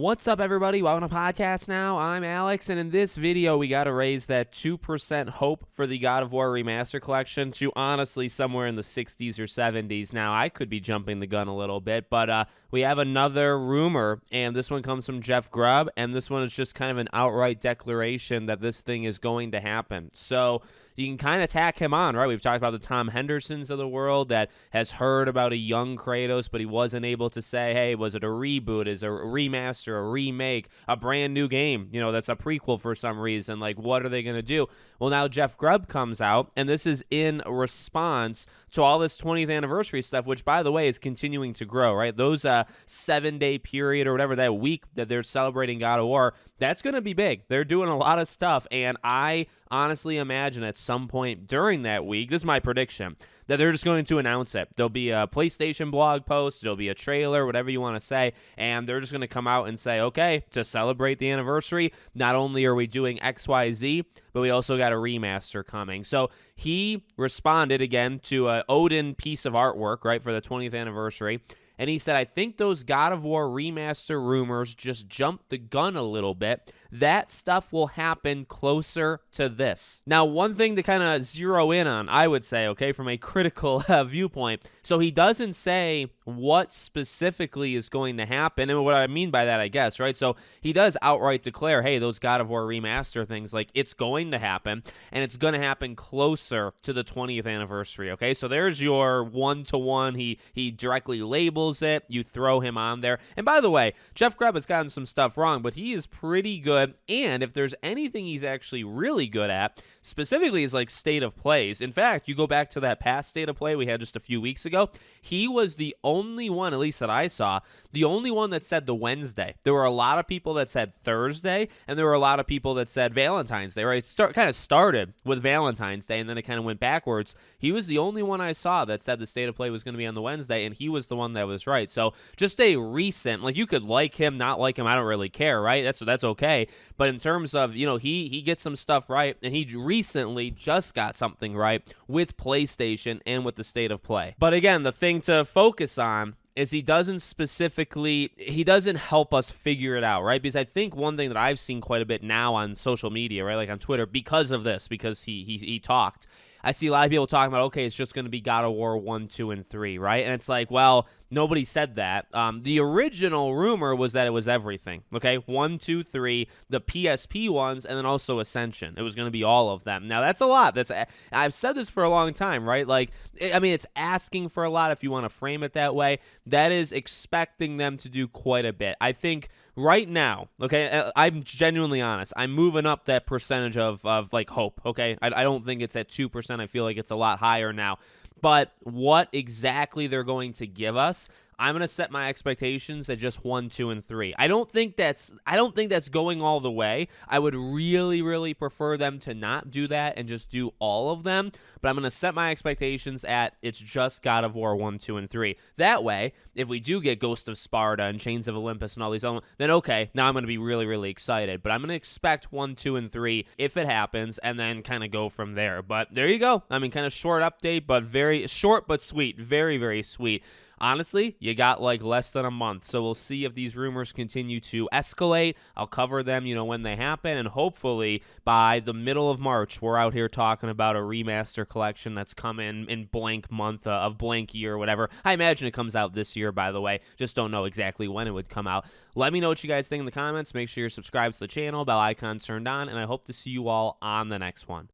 What's up, everybody? Welcome to podcast now. I'm Alex, and in this video, we got to raise that 2% hope for the God of War Remastered collection to honestly somewhere in the 60s or 70s. Now, I could be jumping the gun a little bit, but we have another rumor, and this one comes from Jeff Grubb, and this one is just kind of an outright declaration that this thing is going to happen. So you can kind of tack him on, right? We've talked about the Tom Hendersons of the world that has heard about a young Kratos, but he wasn't able to say, hey, was it a reboot? Is it a remaster, a remake, a brand new game? You know, that's a prequel for some reason. Like, what are they going to do? Well, now Jeff Grubb comes out, and this is in response to all this 20th anniversary stuff, which, by the way, is continuing to grow, right? Those 7-day period or whatever, that week that they're celebrating God of War, that's going to be big. They're doing a lot of stuff, and I honestly imagine at some point during that week, this is my prediction, that they're just going to announce it. There'll be a PlayStation blog post, there'll be a trailer, whatever you want to say, and they're just going to come out and say, okay, to celebrate the anniversary, not only are we doing XYZ, but we also got a remaster coming. So he responded again to an Odin piece of artwork, right, for the 20th anniversary. And he said, I think those God of War remaster rumors just jumped the gun a little bit. That stuff will happen closer to this. Now, one thing to kind of zero in on, I would say, okay, from a critical viewpoint. So he doesn't say what specifically is going to happen. And what I mean by that, I guess, right? So he does outright declare, hey, those God of War remaster things, like, it's going to happen. And it's going to happen closer to the 20th anniversary, okay? So there's your one-to-one. He directly labels it. You throw him on there. And by the way, Jeff Grubb has gotten some stuff wrong, but he is pretty good. And if there's anything he's actually really good at, specifically is like state of plays. In fact, you go back to that past state of play we had just a few weeks ago, he was the only one, at least that I saw, the only one that said the Wednesday. There were a lot of people that said Thursday, and there were a lot of people that said Valentine's Day, right? It kind of started with Valentine's Day, and then it kind of went backwards. He was the only one I saw that said the state of play was going to be on the Wednesday, and he was the one that was right. So just a recent, like, you could like him, not like him, I don't really care, right? That's okay. But in terms of, you know, he gets some stuff right, and he recently just got something right with PlayStation and with the state of play. But again, the thing to focus on is he doesn't help us figure it out, right? Because I think one thing that I've seen quite a bit now on social media, right, like on Twitter, because of this, because he talked, I see a lot of people talking about, okay, it's just going to be God of War 1, 2, and 3, right? And it's like, well, nobody said that. The original rumor was that it was everything, okay? 1, 2, 3, the PSP ones, and then also Ascension. It was going to be all of them. Now, that's a lot. I've said this for a long time, right? Like, I mean, it's asking for a lot if you want to frame it that way. That is expecting them to do quite a bit. I think right now, okay, I'm genuinely honest, I'm moving up that percentage of like hope, okay? I don't think it's at 2%. I feel like it's a lot higher now. But what exactly they're going to give us, I'm going to set my expectations at just 1, 2, and 3. I don't think that's going all the way. I would really, really prefer them to not do that and just do all of them. But I'm going to set my expectations at it's just God of War 1, 2, and 3. That way, if we do get Ghost of Sparta and Chains of Olympus and all these other ones, then okay, now I'm going to be really, really excited. But I'm going to expect 1, 2, and 3 if it happens, and then kind of go from there. But there you go. I mean, kind of short update, but very short but sweet. Very, very sweet. Honestly, you got like less than a month, so we'll see if these rumors continue to escalate. I'll cover them, you know, when they happen, and hopefully by the middle of March, we're out here talking about a remaster collection that's coming in blank month of blank year or whatever. I imagine it comes out this year, by the way. Just don't know exactly when it would come out. Let me know what you guys think in the comments. Make sure you're subscribed to the channel, bell icon turned on, and I hope to see you all on the next one.